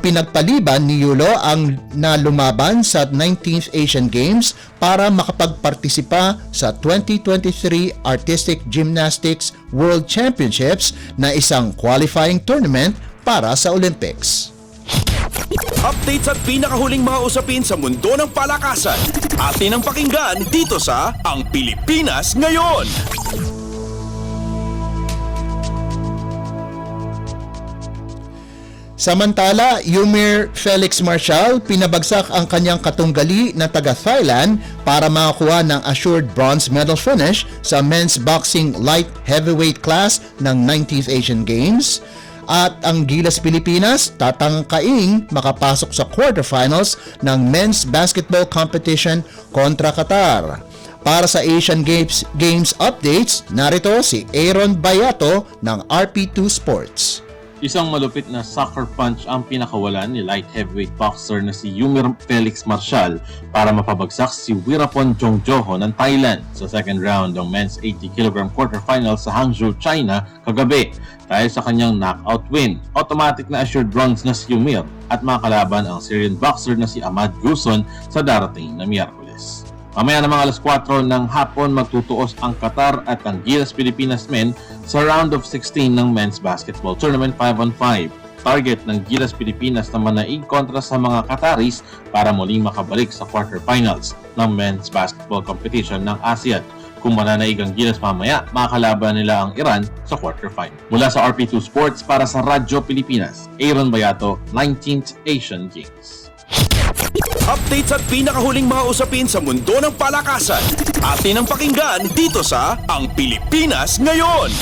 Pinagpaliban ni Yulo ang nalumaban sa 19th Asian Games para makapagpartisipa sa 2023 Artistic Gymnastics World Championships na isang qualifying tournament para sa Olympics. Updates at pinakahuling mga usapin sa mundo ng palakasan. Atin ang pakinggan dito sa Ang Pilipinas Ngayon. Samantala, Yumir Felix Marshall pinabagsak ang kanyang katunggali na taga-Thailand para makakuha ng assured bronze medal finish sa men's boxing light heavyweight class ng 19th Asian Games. At ang Gilas Pilipinas tatangkaing makapasok sa quarterfinals ng men's basketball competition kontra Qatar. Para sa Asian Games updates, narito si Aaron Bayato ng RP2 Sports. Isang malupit na sucker punch ang pinakawalan ni light heavyweight boxer na si Yumir Felix Marshall para mapabagsak si Wirapon Jongjoho ng Thailand sa second round ng men's 80kg quarterfinals sa Hangzhou, China kagabi dahil sa kanyang knockout win. Automatic na assured bronze na si Yumir at makakalaban ang Syrian boxer na si Ahmad Guson sa darating na Miyerkules. Mamaya ng mga alas 4 ng hapon magtutuos ang Qatar at ang Gilas Pilipinas men sa round of 16 ng men's basketball tournament 5-on-5. Target ng Gilas Pilipinas na manaig kontra sa mga Qataris para muling makabalik sa quarterfinals ng men's basketball competition ng ASEAN. Kung mananaig ang Gilas mamaya, makakalaban nila ang Iran sa quarterfinal. Mula sa RP2 Sports para sa Radyo Pilipinas, Aaron Bayato, 19th Asian Games. Updates at pinakahuling mga usapin sa mundo ng palakasan. Atin ang pakinggan dito sa Ang Pilipinas Ngayon.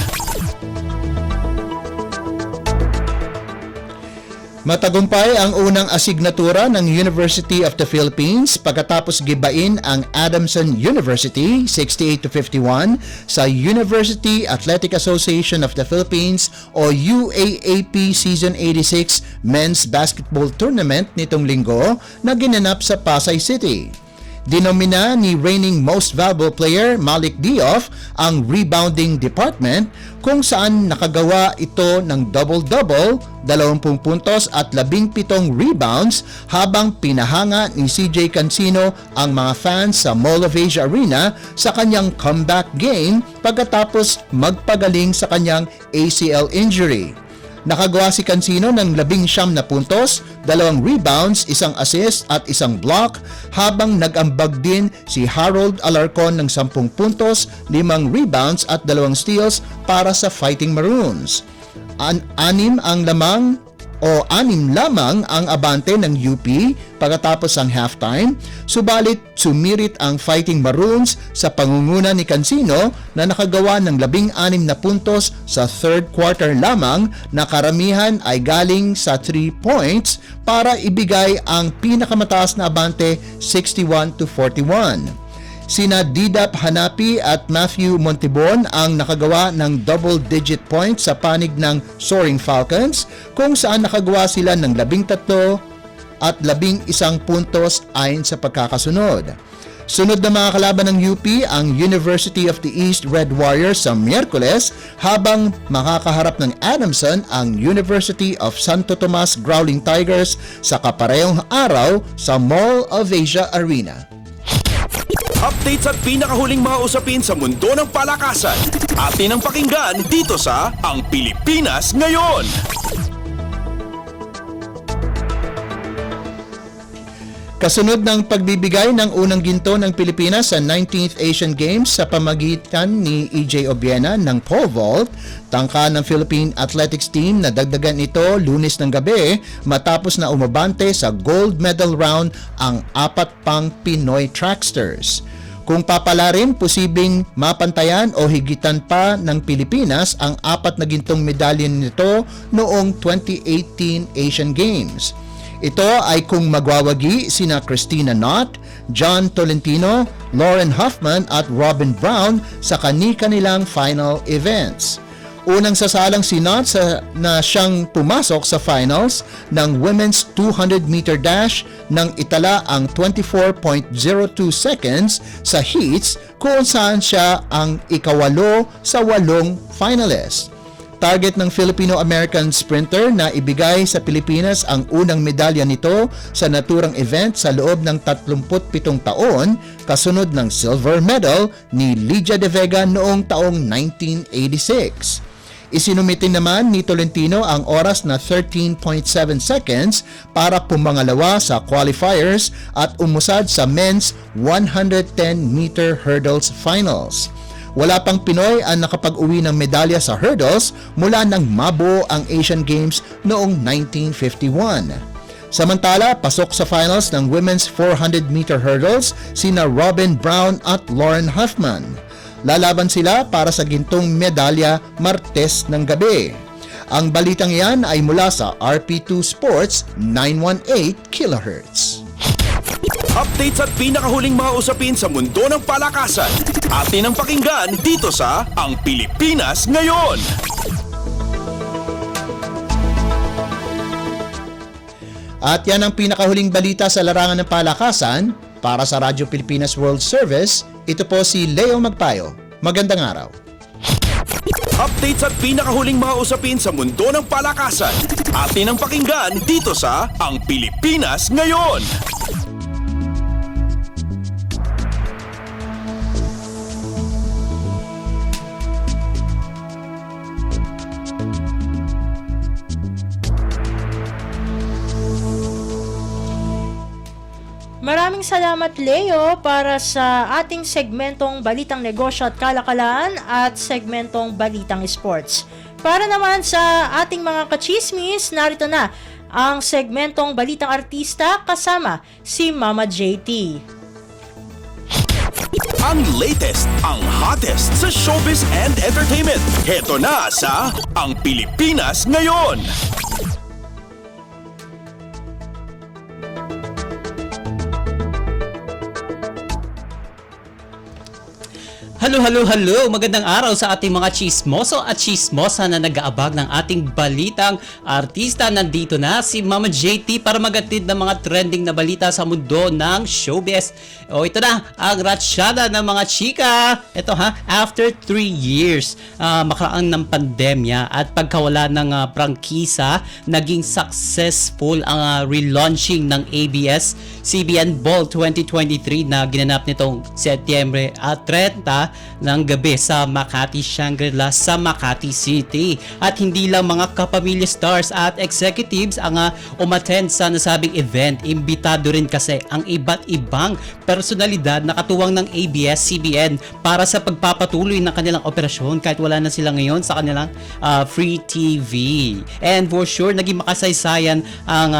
Matagumpay ang unang asignatura ng University of the Philippines pagkatapos gibain ang Adamson University 68-51 sa University Athletic Association of the Philippines o UAAP Season 86 Men's Basketball Tournament nitong linggo na ginanap sa Pasay City. Dinomina ni reigning Most Valuable Player Malik Diouf ang rebounding department kung saan nakagawa ito ng double-double, 20 puntos at 17 rebounds habang pinahanga ni CJ Cancino ang mga fans sa Mall of Asia Arena sa kanyang comeback game pagkatapos magpagaling sa kanyang ACL injury. Nakagawa si Cancino ng 19 na puntos, 2 rebounds, 1 assist at 1 block habang nag-ambag din si Harold Alarcon ng 10 puntos, 5 rebounds at 2 steals para sa Fighting Maroons. Anim lamang ang abante ng UP pagkatapos ang halftime, subalit sumirit ang Fighting Maroons sa pangunguna ni Cancino na nakagawa ng 16 na puntos sa third quarter lamang na karamihan ay galing sa 3 points para ibigay ang pinakamataas na abante 61-41. Sina Didap Hanapi at Matthew Montibon ang nakagawa ng double-digit points sa panig ng Soaring Falcons kung saan nakagawa sila ng 13 at 11 puntos ayon sa pagkakasunod. Sunod na mga kalaban ng UP ang University of the East Red Warriors sa Miyerkules, habang makakaharap ng Adamson ang University of Santo Tomas Growling Tigers sa kaparehong araw sa Mall of Asia Arena. Updates at pinakahuling mga usapin sa mundo ng palakasan. Atin ang pakinggan dito sa Ang Pilipinas Ngayon. Kasunod ng pagbibigay ng unang ginto ng Pilipinas sa 19th Asian Games sa pamagitan ni EJ Obiena ng pole vault, tangka ng Philippine Athletics Team na dagdagan ito Lunes ng gabi matapos na umabante sa gold medal round ang 4 pang Pinoy tracksters. Kung papalarin, posibleng mapantayan o higitan pa ng Pilipinas ang 4 na gintong medalya nito noong 2018 Asian Games. Ito ay kung magwawagi sina Christina Knott, John Tolentino, Lauren Huffman at Robin Brown sa kani-kanilang final events. Unang sasalang si Knott na siyang pumasok sa finals ng women's 200-meter dash nang itala ang 24.02 seconds sa heats kung saan siya ang ikawalo sa 8 finalists. Target ng Filipino-American sprinter na ibigay sa Pilipinas ang unang medalya nito sa naturang event sa loob ng 37 taon, kasunod ng silver medal ni Lydia De Vega noong taong 1986. Isinumitin naman ni Tolentino ang oras na 13.7 seconds para pumangalawa sa qualifiers at umusad sa men's 110-meter hurdles finals. Wala pang Pinoy ang nakapag-uwi ng medalya sa hurdles mula nang mabuo ang Asian Games noong 1951. Samantala, pasok sa finals ng women's 400-meter hurdles sina Robin Brown at Lauren Huffman. Lalaban sila para sa gintong medalya Martes ng gabi. Ang balitang yan ay mula sa RP2 Sports 918 kHz. Updates at pinakahuling mga usapin sa mundo ng palakasan. Atin ang pakinggan dito sa Ang Pilipinas Ngayon. At yan ang pinakahuling balita sa larangan ng palakasan. Para sa Radyo Pilipinas World Service, ito po si Leo Magpayo. Magandang araw. Updates at pinakahuling mga usapin sa mundo ng palakasan. Atin ang pakinggan dito sa Ang Pilipinas Ngayon. Maraming salamat Leo para sa ating segmentong Balitang Negosyo at Kalakalan at segmentong Balitang Sports. Para naman sa ating mga kachismis, narito na ang segmentong Balitang Artista kasama si Mama JT. Ang latest, ang hottest sa showbiz and entertainment. Heto na sa Ang Pilipinas Ngayon. Hello! Magandang araw sa ating mga chismoso at chismosa na nag-aabag ng ating balitang artista. Nandito na si Mama JT para magatid ng mga trending na balita sa mundo ng showbiz. O ito na, ang ratsyada ng mga chika. Ito after 3 years makaraan ng pandemya at pagkawala ng prangkisa, naging successful ang relaunching ng ABS-CBN Ball 2023 na ginanap nitong Setyembre 30 ng gabi sa Makati Shangri-La sa Makati City. At hindi lang mga kapamilya stars at executives ang umattend sa nasabing event. Imbitado rin kasi ang iba't ibang personalidad na katuwang ng ABS-CBN para sa pagpapatuloy ng kanilang operasyon kahit wala na sila ngayon sa kanilang free TV. And for sure, naging makasaysayan ang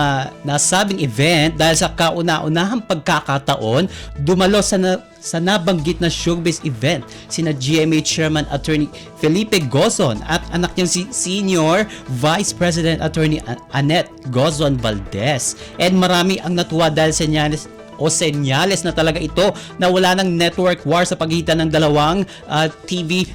nasabing event dahil sa kauna-unahang pagkakataon, dumalo sa nabanggit na showbiz event sina GMA Chairman Attorney Felipe Gozon at anak niyang si Senior Vice President Attorney Annette Gozon Valdez. And marami ang natuwa dahil senyales na talaga ito na wala ng network war sa pagitan ng dalawang TV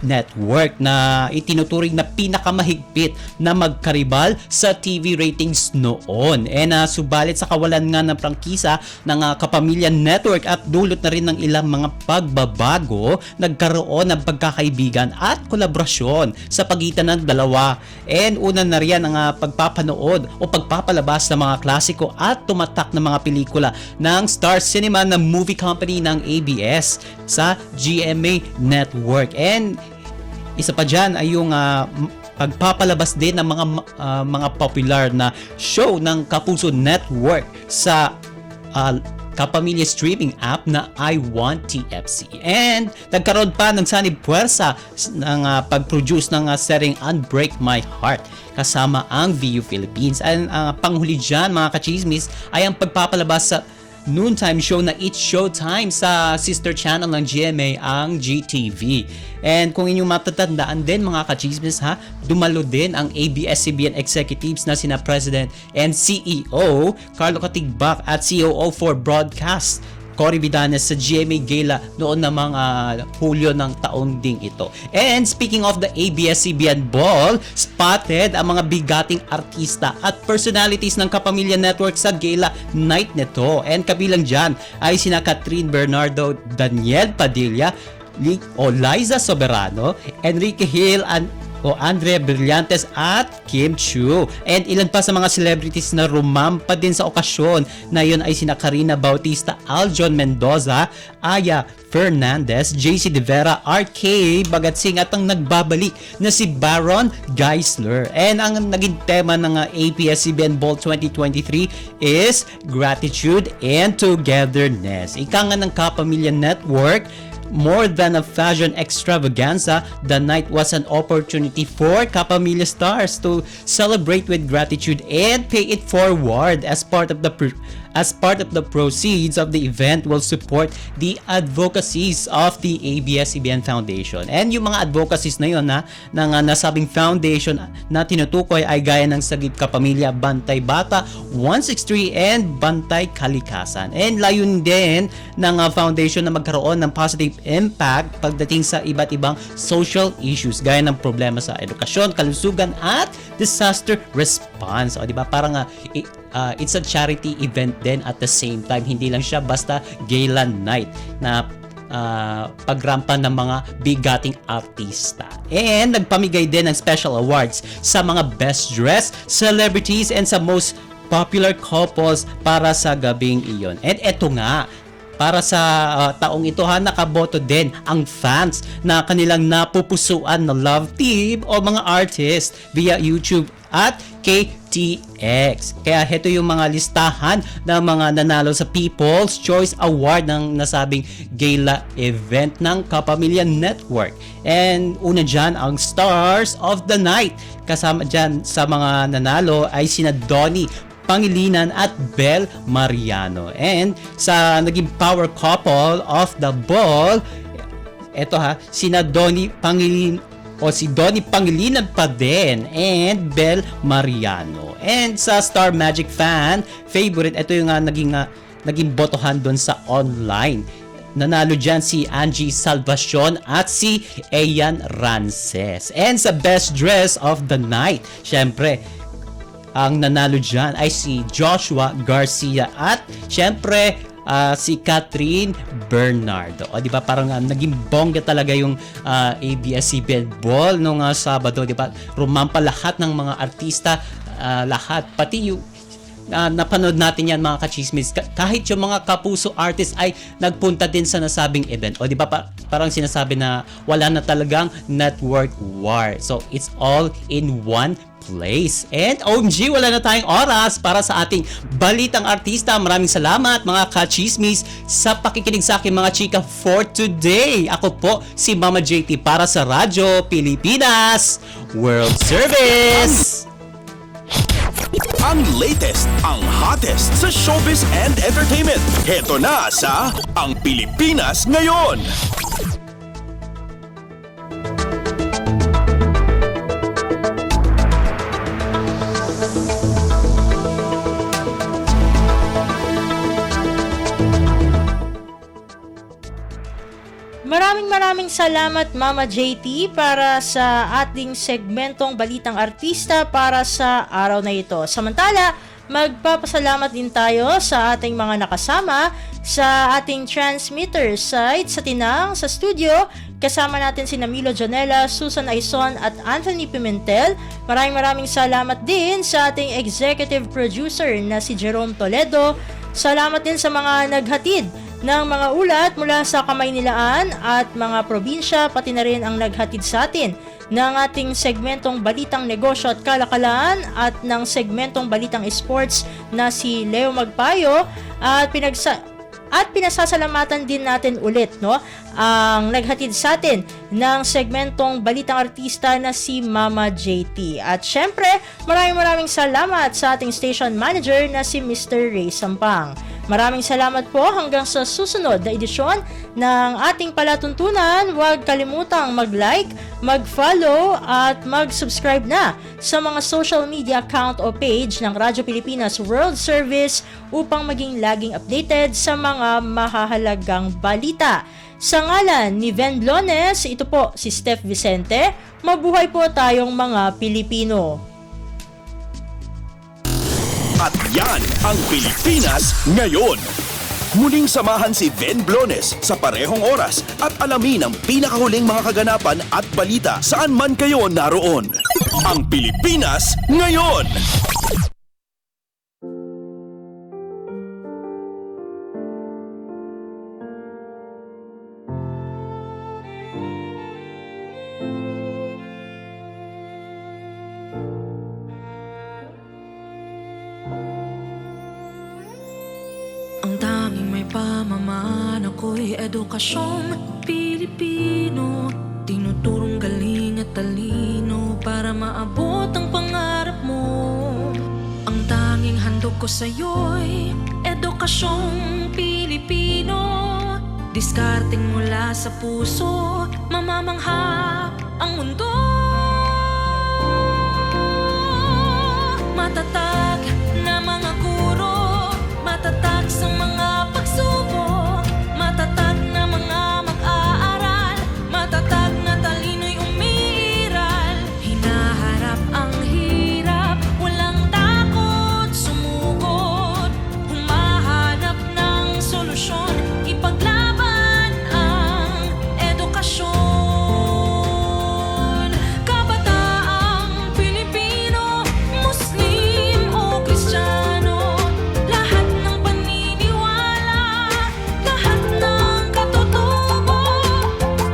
Network na itinuturing na pinakamahigpit na magkaribal sa TV ratings noon. Subalit sa kawalan nga ng prangkisa ng Kapamilya Network at dulot na rin ng ilang mga pagbabago, nagkaroon ng pagkakaibigan at kolaborasyon sa pagitan ng dalawa. Una na riyan ang pagpapanood o pagpapalabas ng mga klasiko at tumatak na mga pelikula ng Star Cinema na movie company ng ABS sa GMA Network. Isa pa dyan ay yung pagpapalabas din ng mga popular na show ng Kapuso Network sa Kapamilya streaming app na I Want TFC. Nagkaroon pa ng sanib puwersa ng pag-produce ng setting Unbreak My Heart kasama ang VU Philippines. Ang panghuli dyan mga kachismis ay ang pagpapalabas sa noontime show na It's Showtime sa sister channel ng GMA, ang GTV. Kung inyong matatandaan din mga kachismis dumalo din ang ABS-CBN executives na sina President and CEO Carlo Katigbak at COO for Broadcast Cory Vidanes sa GMA Gala noon namang Hulyo ng taon ding ito. Speaking of the ABS-CBN Ball, spotted ang mga bigating artista at personalities ng Kapamilya Network sa Gala night nito. Kabilang dyan ay sina Catherine Bernardo, Daniel Padilla, Liza Soberano, Enrique Hill, Andrea Brillantes at Kim Chiu. Ilan pa sa mga celebrities na rumampa din sa okasyon na yun ay sina Karina Bautista, Aljon Mendoza, Aya Fernandez, JC De Vera, RK Bagatsing at ang nagbabalik na si Baron Geisler. Ang naging tema ng ABS-CBN Ball 2023 is Gratitude and Togetherness. Ika nga ng Kapamilya Network, more than a fashion extravaganza, the night was an opportunity for Kapamilya stars to celebrate with gratitude and pay it forward. As part of the proceeds of the event will support the advocacies of the ABS-CBN Foundation. Yung mga advocacies na yun ng nasabing foundation na tinutukoy ay gaya ng Sagip Kapamilya, Bantay Bata 163 and Bantay Kalikasan. Layun din ng foundation na magkaroon ng positive impact pagdating sa iba't ibang social issues gaya ng problema sa edukasyon, kalusugan at disaster response. Diba? Parang it's a charity event din at the same time. Hindi lang siya basta gala night na pagrampa ng mga bigating artista. Nagpamigay din ng special awards sa mga best dressed celebrities and sa most popular couples para sa gabing iyon. Eto nga, para sa taong ito nakaboto din ang fans na kanilang napupusuan na love team o mga artist via YouTube at KTX. Kaya heto yung mga listahan ng mga nanalo sa People's Choice Award ng nasabing gala event ng Kapamilya Network. Una dyan ang Stars of the Night. Kasama dyan sa mga nanalo ay sina Donnie Pangilinan at Bel Mariano. Sa naging power couple of the ball, eto sina Donnie Pangilinan si Donnie Pangilinan pa din and Bel Mariano. Sa Star Magic fan favorite, ito yung naging botohan doon sa online. Nanalo dyan si Angie Salvacion at si Ayan Rances. Sa Best Dress of the Night, syempre, ang nanalo dyan ay si Joshua Garcia at syempre si Catherine Bernardo. Di ba parang naging bongga talaga yung ABS-CBN Ball nung Sabado, di ba? Rumampa lahat ng mga artista, lahat, pati yung napanood natin yan mga kachismis, kahit yung mga kapuso artist ay nagpunta din sa nasabing event. Di ba parang sinasabi na wala na talagang network war. So it's all in one place. OMG, wala na tayong oras para sa ating balitang artista. Maraming salamat mga kachismis sa pakikinig sa aking mga chika for today. Ako po si Mama JT para sa Radyo Pilipinas World Service. Ang latest, ang hottest sa showbiz and entertainment. Heto na sa Ang Pilipinas Ngayon. maraming salamat Mama JT para sa ating segmentong Balitang Artista para sa araw na ito. Samantala, magpapasalamat din tayo sa ating mga nakasama sa ating transmitter site sa Tinang, sa studio. Kasama natin si Milo Jonella, Susan Aison at Anthony Pimentel. Maraming salamat din sa ating executive producer na si Jerome Toledo. Salamat din sa mga naghatid ng mga ulat mula sa Kamaynilaan at mga probinsya, pati na rin ang naghatid sa atin ng ating segmentong Balitang Negosyo at Kalakalan at ng segmentong Balitang Sports na si Leo Magpayo at pinasasalamatan din natin ulit ang naghatid sa atin ng segmentong Balitang Artista na si Mama JT. At syempre, maraming salamat sa ating station manager na si Mr. Ray Sampang. Maraming salamat po hanggang sa susunod na edisyon ng ating palatuntunan. Huwag kalimutang mag-like, mag-follow at mag-subscribe na sa mga social media account o page ng Radyo Pilipinas World Service upang maging laging updated sa mga mahahalagang balita. Sa ngalan ni Ven Blones, ito po si Steph Vicente. Mabuhay po tayong mga Pilipino. At yan ang Pilipinas ngayon. Muling samahan si Ven Blones sa parehong oras at alamin ang pinakahuling mga kaganapan at balita saan man kayo naroon. Ang Pilipinas ngayon. Ang tanging may pamamaan ako'y edukasyong Pilipino. Tinuturong galing at talino para maabot ang pangarap mo. Ang tanging handog ko sa'yo'y edukasyong Pilipino. Diskarteng mula sa puso, mamamanghap ang mundo. Matatag na mga guro, matatag sa mga pagsubok, matatag na mga mag-aaral, matatag na talino'y umiiral. Hinaharap ang hirap, walang takot sumugod, humahanap ng solusyon, ipaglaban ang edukasyon. Kabataang Pilipino, Muslim o Kristiyano, lahat ng paniniwala, lahat ng katutubo,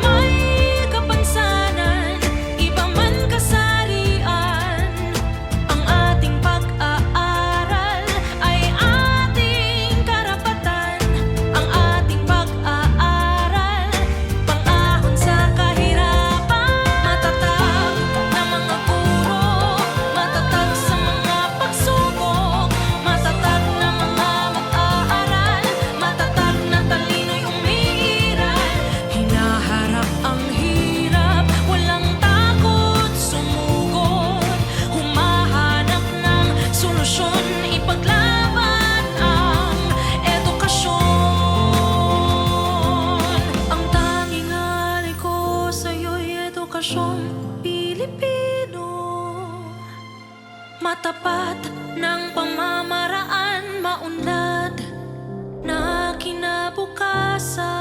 may kapansanan, iba man kasarian. Ang ating pag-aaral ay ating karapatan. Ang ating pag-aaral, pang-ahon sa kahirapan. Matatag na mga guro, matatag sa mga pagsubok, matatag na mga mag-aaral, matatag na talino'y umiiral. Hinaharap ang hirap, walang takot sumugod, humahanap ng solusyon, ipaglaban ang edukasyon. Ang tanging alay ko sa'yo'y edukasyong Pilipino. Matapat ng pamamaraan, maunlad na kinabukasan.